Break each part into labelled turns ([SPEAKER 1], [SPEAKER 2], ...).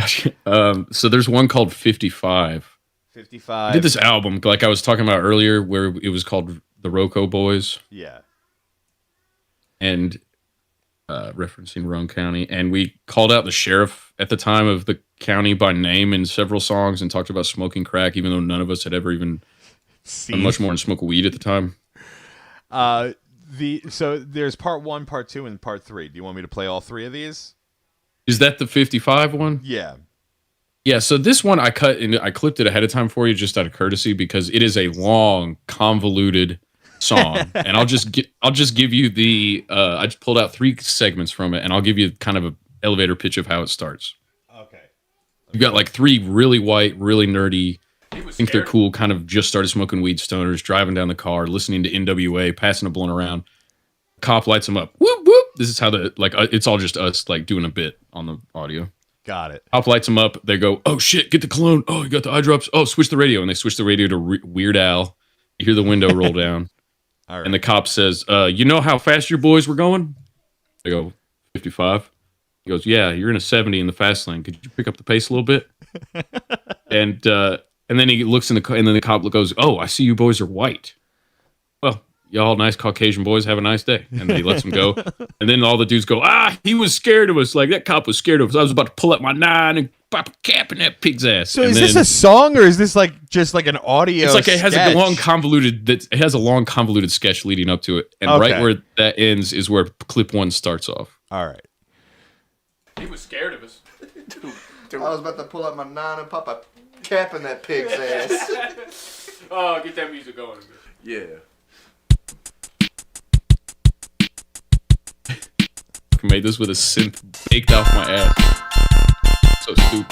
[SPEAKER 1] So there's one called 55.
[SPEAKER 2] 55.
[SPEAKER 1] I did this album, like I was talking about earlier, where it was called The Roco Boys.
[SPEAKER 2] Yeah.
[SPEAKER 1] And referencing Roane County. And we called out the sheriff at the time of the county by name in several songs and talked about smoking crack, even though none of us had ever even done much more than smoke weed at the time.
[SPEAKER 2] So there's part 1, part 2, and part 3. Do you want me to play all 3 of these?
[SPEAKER 1] Is that the 55 one?
[SPEAKER 2] Yeah.
[SPEAKER 1] Yeah, so this one I cut and I clipped it ahead of time for you just out of courtesy because it is a long, convoluted song. And I'll just give you the I just pulled out 3 segments from it and I'll give you kind of an elevator pitch of how it starts.
[SPEAKER 2] Okay.
[SPEAKER 1] You've got like 3 really white, really nerdy, think they're cool, kind of just started smoking weed stoners, driving down the car, listening to NWA, passing a blunt around. Cop lights them up. Whoop, whoop. This is how it's all just us like doing a bit on the audio.
[SPEAKER 2] Got it.
[SPEAKER 1] Cop lights them up. They go, oh shit, get the cologne. Oh, you got the eye drops. Oh, switch the radio. And they switch the radio to Weird Al. You hear the window roll down.
[SPEAKER 2] All right.
[SPEAKER 1] And the cop says, you know how fast your boys were going? They go, 55. He goes, yeah, you're in a 70 in the fast lane. Could you pick up the pace a little bit? And then he looks in the car, and then the cop goes, oh, I see you boys are white. Well, y'all nice Caucasian boys, have a nice day. And then he lets them go. And then all the dudes go, he was scared of us. Like, that cop was scared of us. I was about to pull out my 9 and pop a cap in that pig's ass.
[SPEAKER 2] So is this a song, or is this like just like an audio
[SPEAKER 1] It's like it
[SPEAKER 2] sketch?
[SPEAKER 1] has a long convoluted sketch leading up to it. And right where that ends is where clip 1 starts off.
[SPEAKER 2] All right.
[SPEAKER 1] He was scared of us.
[SPEAKER 3] I was about to pull out my 9 and pop a cap in that pig's ass.
[SPEAKER 1] Oh, get that music going.
[SPEAKER 3] Yeah.
[SPEAKER 1] I made this with a synth baked off my ass. So stupid.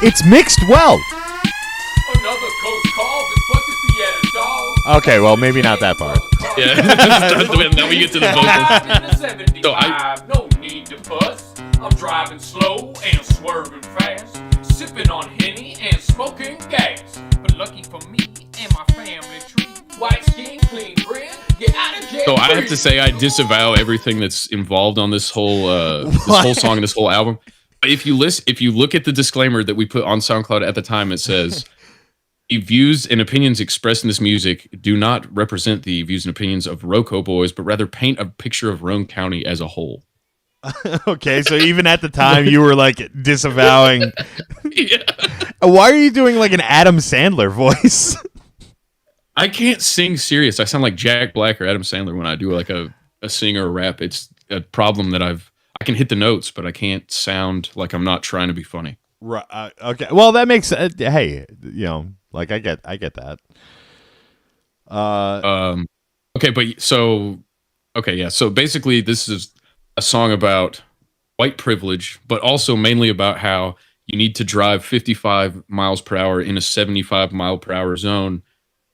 [SPEAKER 2] It's mixed well.
[SPEAKER 1] Another coast call, but be at a dog.
[SPEAKER 2] Okay, well, maybe not that part.
[SPEAKER 1] Yeah. Now we get to the vocals. So
[SPEAKER 4] no need to fuss. I'm driving slow and swerving fast, sipping on Henny and smoking gas. But lucky for me and my family tree, white skin, clean bread, get out of jail.
[SPEAKER 1] So I have to say I disavow everything that's involved on this whole song and this whole album. If you look at the disclaimer that we put on SoundCloud at the time, it says the views and opinions expressed in this music do not represent the views and opinions of Roco Boys, but rather paint a picture of Roane County as a whole.
[SPEAKER 2] Okay, so even at the time you were like disavowing.
[SPEAKER 1] Yeah.
[SPEAKER 2] Why are you doing like an Adam Sandler voice?
[SPEAKER 1] I can't sing serious. I sound like Jack Black or Adam Sandler when I do like a singer or rap. It's a problem that I can hit the notes, but I can't sound like I'm not trying to be funny.
[SPEAKER 2] Right. Okay. Well, that makes hey, you know, like I get that.
[SPEAKER 1] Okay, but so basically this is a song about white privilege, but also mainly about how you need to drive 55 miles per hour in a 75 mile per hour zone,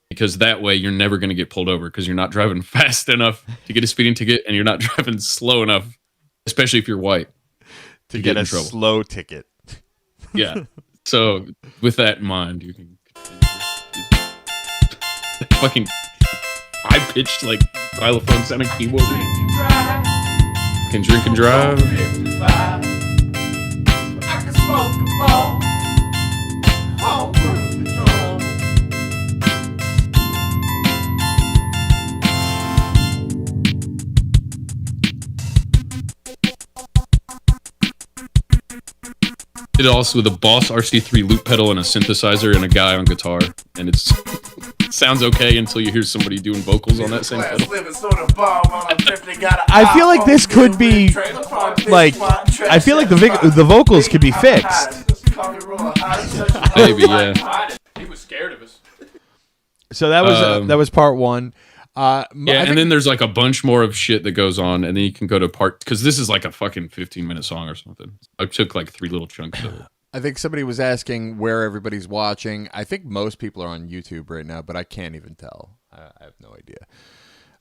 [SPEAKER 1] because that way you're never going to get pulled over because you're not driving fast enough to get a speeding ticket, and you're not driving slow enough, especially if you're white,
[SPEAKER 2] to get a
[SPEAKER 1] trouble.
[SPEAKER 2] slow ticket.
[SPEAKER 1] Yeah. So with that in mind, you can fucking high pitched like xylophone sounding keyboard. Can drink and drive.
[SPEAKER 4] I can smoke a ball. Home cruise control.
[SPEAKER 1] Did it also with a Boss RC3 loop pedal and a synthesizer and a guy on guitar, and it sounds okay until you hear somebody doing vocals on that same pedal.
[SPEAKER 2] I feel like this could be like I feel like the vocals could be fixed.
[SPEAKER 1] Maybe, yeah.
[SPEAKER 4] He was scared of us.
[SPEAKER 2] So that was part 1.
[SPEAKER 1] Yeah, and then there's like a bunch more of shit that goes on, and then you can go to part, because this is like a fucking 15-minute song or something. I took like 3 little chunks of it.
[SPEAKER 5] I think somebody was asking where everybody's watching. I think most people are on YouTube right now, but I can't even tell. I have no idea.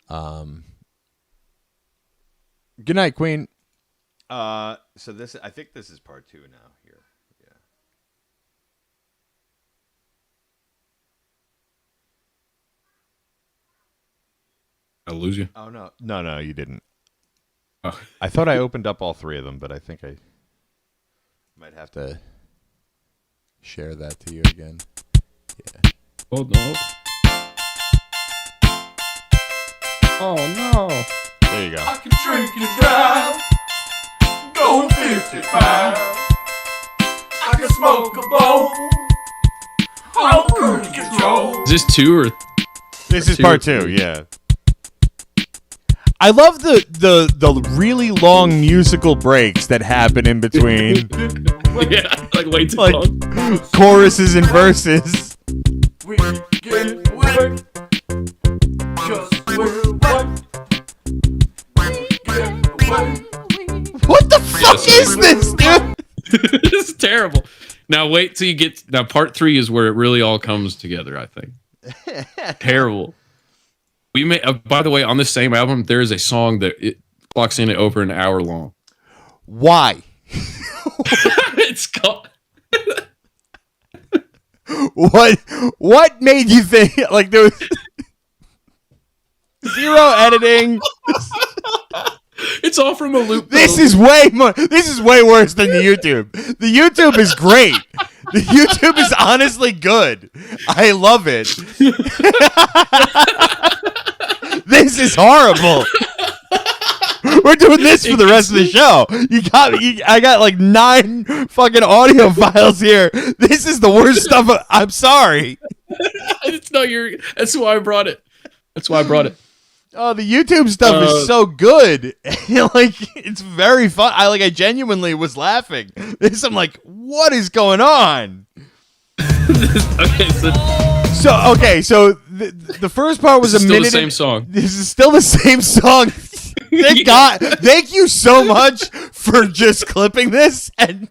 [SPEAKER 2] Good night, Queen. So I think this is part 2 now. Here, yeah.
[SPEAKER 1] I lose you.
[SPEAKER 2] Oh no, you didn't.
[SPEAKER 1] Oh.
[SPEAKER 2] I thought I opened up all 3 of them, but I think I might have to share that to you again. Yeah.
[SPEAKER 1] Oh no. Oh no.
[SPEAKER 2] There you go.
[SPEAKER 4] I can drink and drive, go 55. I can smoke a bowl, on cruise control.
[SPEAKER 1] Is this 2 or?
[SPEAKER 2] This is
[SPEAKER 1] two
[SPEAKER 2] part
[SPEAKER 1] or
[SPEAKER 2] 2.
[SPEAKER 1] three?
[SPEAKER 2] Yeah. I love the really long musical breaks that happen in between
[SPEAKER 1] Yeah, like way too
[SPEAKER 2] like
[SPEAKER 1] long.
[SPEAKER 2] choruses and verses.
[SPEAKER 4] We get away, just we're right. We get away.
[SPEAKER 2] What the fuck is this, dude?
[SPEAKER 1] This is terrible. Now wait till you get. Now part 3 is where it really all comes together. I think. Terrible. We may. By the way, on this same album, there is a song that it clocks in at over an hour long.
[SPEAKER 2] Why?
[SPEAKER 1] It's called.
[SPEAKER 2] What made you think like there was zero editing?
[SPEAKER 1] It's all from a loop.
[SPEAKER 2] This is way more. This is way worse than the YouTube. The YouTube is great. The YouTube is honestly good. I love it. This is horrible. We're doing this for the rest of the show. I got like 9 fucking audio files here. This is the worst stuff. I'm sorry.
[SPEAKER 1] It's not your. That's why I brought it. That's why I brought it.
[SPEAKER 2] Oh, the YouTube stuff is so good. Like, it's very fun. I genuinely was laughing. I'm like, what is going on?
[SPEAKER 1] Okay,
[SPEAKER 2] So the first part was
[SPEAKER 1] this is
[SPEAKER 2] a
[SPEAKER 1] still
[SPEAKER 2] minute.
[SPEAKER 1] the same song.
[SPEAKER 2] This is still the same song. Thank God. Thank you so much for just clipping this and.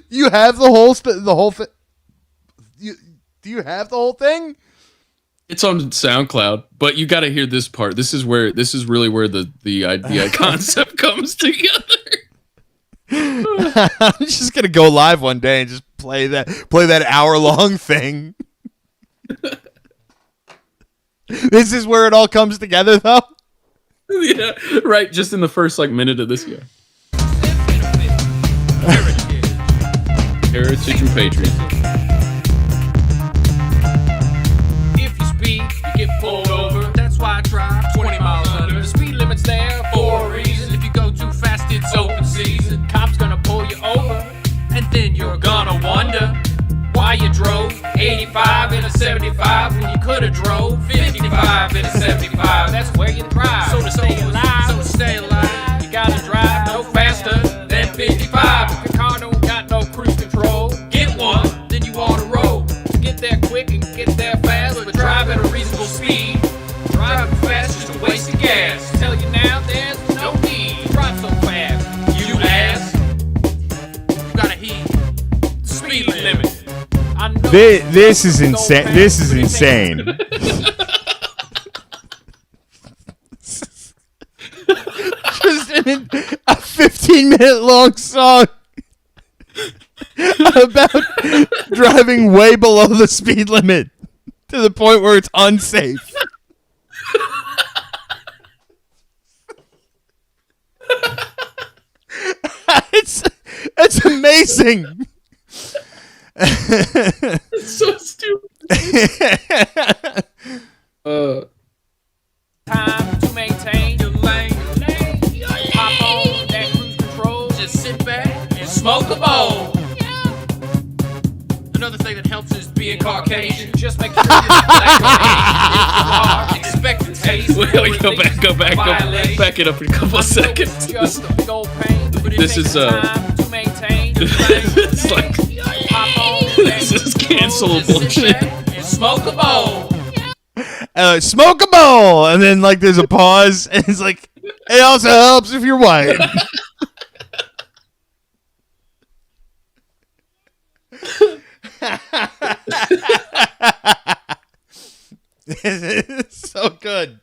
[SPEAKER 2] You have the whole thing. Do you have the whole thing?
[SPEAKER 1] It's on SoundCloud, but you got to hear this part. This is really where the idea concept comes together.
[SPEAKER 2] I'm just gonna go live one day and just play that hour-long thing. This is where it all comes together, though.
[SPEAKER 1] Yeah, right. Just in the first minute of this year. Heritage and patriotism.
[SPEAKER 4] If you speed, you get pulled over. That's why I drive 20 miles under. The speed limit's there for a reason. If you go too fast, it's open season. Cop's gonna pull you over, and then you're gonna wonder why you drove 85 in a 75 when you could've drove 55 in a 75. That's where you drive. So to stay alive, you gotta drive no faster than 55. If your car don't got no cruise control, get one, then you on the road. Get there quick and get there fast, but drive at a reasonable speed. Driving fast just a waste of gas. Tell you now, there's no need. Drive so fast, you ass. You gotta heed the speed limit. I know
[SPEAKER 2] This is insane. This is insane. Just a 15-minute long song about driving way below the speed limit to the point where it's unsafe. It's amazing.
[SPEAKER 1] It's so stupid.
[SPEAKER 4] time to maintain your lane. Pop on that cruise control. Just sit back and smoke a bowl. Another thing that helps is being Caucasian. Just make sure you're black. Expect the taste.
[SPEAKER 1] Wait, go back it up in a couple of seconds.
[SPEAKER 4] Just a big old pain. But it
[SPEAKER 1] This
[SPEAKER 4] takes
[SPEAKER 1] is,
[SPEAKER 4] time to maintain your lane.
[SPEAKER 1] It's like
[SPEAKER 4] Pop on
[SPEAKER 1] this
[SPEAKER 4] that
[SPEAKER 1] is
[SPEAKER 4] cruise control.
[SPEAKER 1] cancelable
[SPEAKER 4] Just sit
[SPEAKER 1] shit.
[SPEAKER 4] back and smoke a bowl.
[SPEAKER 2] Smoke a bowl, and then there's a pause, and it's like it also helps if you're white. It's so good.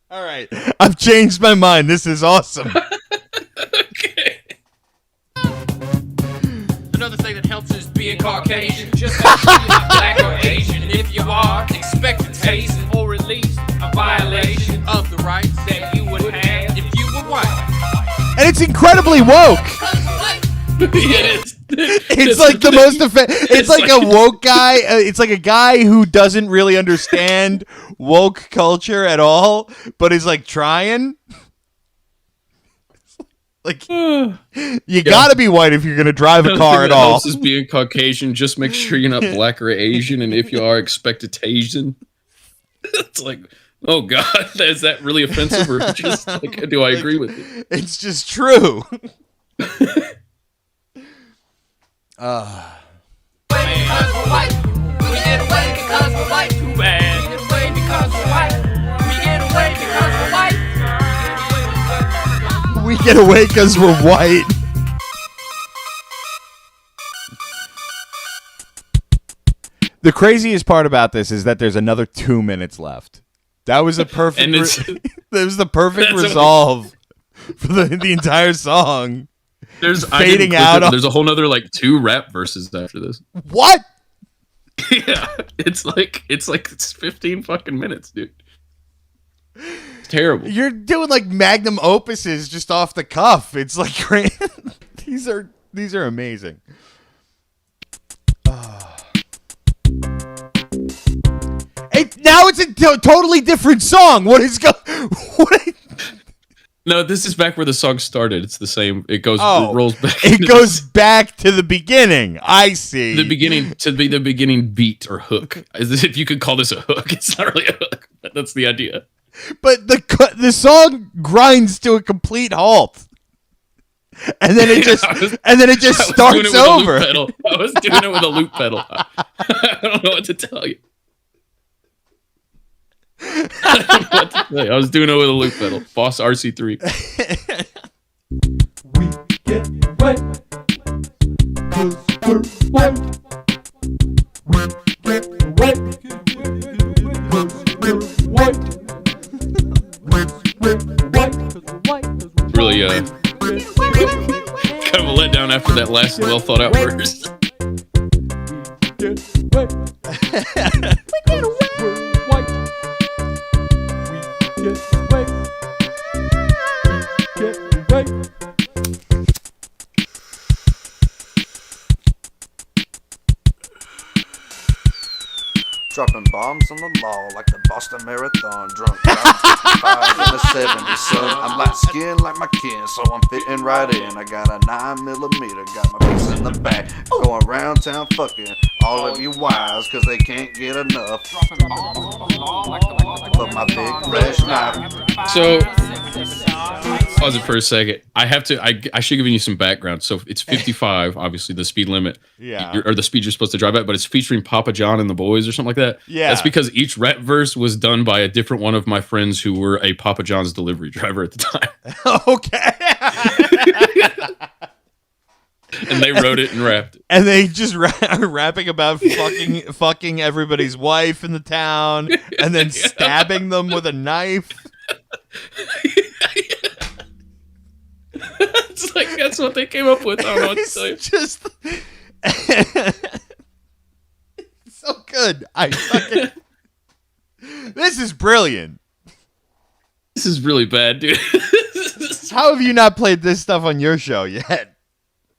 [SPEAKER 2] All right. I've changed my mind. This is awesome.
[SPEAKER 1] Okay.
[SPEAKER 4] Another thing that helps is being Caucasian. Just make sure you're not black or Asian. If you are, expect a taste or at least a violation of the rights that you would have if you were white.
[SPEAKER 2] And it's incredibly woke.
[SPEAKER 1] It is.
[SPEAKER 2] It's like the most it's like a woke guy. It's like a guy who doesn't really understand woke culture at all, but is like trying. Like you gotta be white if you're gonna drive a car at all.
[SPEAKER 1] Helps is being Caucasian. Just make sure you're not black or Asian, and if you are, expect a Asian. It's like, oh God, is that really offensive, or just like, do I agree with you?
[SPEAKER 2] It's just true.
[SPEAKER 4] Because we're white, we get away because we're white. Too bad. We get away because we're white. We get away because we're white.
[SPEAKER 2] We get away because we're white. The craziest part about this is that there's another 2 minutes left. That was a perfect.
[SPEAKER 1] And
[SPEAKER 2] that was the perfect resolve for the entire song.
[SPEAKER 1] There's
[SPEAKER 2] Fading out.
[SPEAKER 1] There's a whole nother like 2 rap verses after this.
[SPEAKER 2] What?
[SPEAKER 1] Yeah, it's 15 fucking minutes, dude. It's terrible.
[SPEAKER 2] You're doing like magnum opuses just off the cuff. It's like great. These are amazing. Now it's a totally different song. What is
[SPEAKER 1] No, this is back where the song started. It's the same. It goes.
[SPEAKER 2] Oh,
[SPEAKER 1] it rolls back.
[SPEAKER 2] It goes back to the beginning. I see.
[SPEAKER 1] The beginning to be the beginning beat or hook. As if you could call this a hook. It's not really a hook. But that's the idea.
[SPEAKER 2] But the song grinds to a complete halt. And then it just starts over.
[SPEAKER 1] I was doing it with a loop pedal. I don't know what to tell you. I don't know what to tell you. I was doing it with a loop pedal. Boss RC3.
[SPEAKER 6] We get wet, 'cause we're white. We get wet, 'cause we're white. We're white, 'cause we're white.
[SPEAKER 1] Really, kind of a letdown after that last well thought out verse.
[SPEAKER 6] Get wet. We get wet. We're white. We get wet. We get wet.
[SPEAKER 3] Dropping bombs on the law like the Boston Marathon. Drunk driving 55 in the 70s, son. I'm light skinned like my kin, so I'm fitting right in. I got a 9mm, got my piece in the back. Going around town fucking all of you wives, cause they can't get enough of my big fresh knife.
[SPEAKER 1] So, pause it for a second. I should give you some background. So it's 55, obviously the speed limit, or the speed you're supposed to drive at, but it's featuring Papa John and the Boys or something like that.
[SPEAKER 2] Yeah,
[SPEAKER 1] that's because each rap verse was done by a different one of my friends who were a Papa John's delivery driver at the time.
[SPEAKER 2] Okay.
[SPEAKER 1] And they wrote it and rapped it.
[SPEAKER 2] And they just are rapping about fucking everybody's wife in the town, and then stabbing them with a knife.
[SPEAKER 1] It's like that's what they came up with. I don't know what to tell you.
[SPEAKER 2] Just so good. This is brilliant.
[SPEAKER 1] This is really bad, dude.
[SPEAKER 2] How have you not played this stuff on your show yet?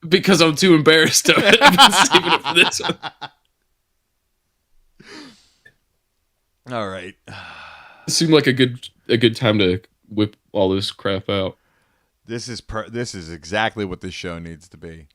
[SPEAKER 1] Because I'm too embarrassed of it. I've been saving it for this one.
[SPEAKER 2] All right.
[SPEAKER 1] It seemed like a good time to whip all this crap out.
[SPEAKER 2] This is exactly what this show needs to be.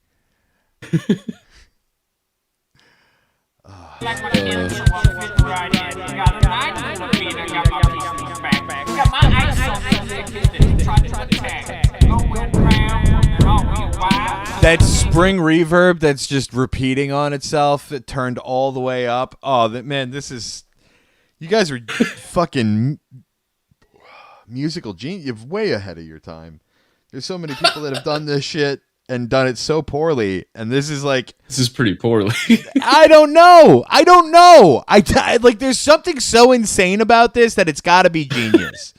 [SPEAKER 2] That spring reverb that's just repeating on itself, it turned all the way up. Oh, man, this is... You guys are fucking musical genius. You're way ahead of your time. There's so many people that have done this shit. and done it so poorly. And this is like,
[SPEAKER 1] This is pretty poorly.
[SPEAKER 2] I don't know. I like, there's something so insane about this that it's got to be genius.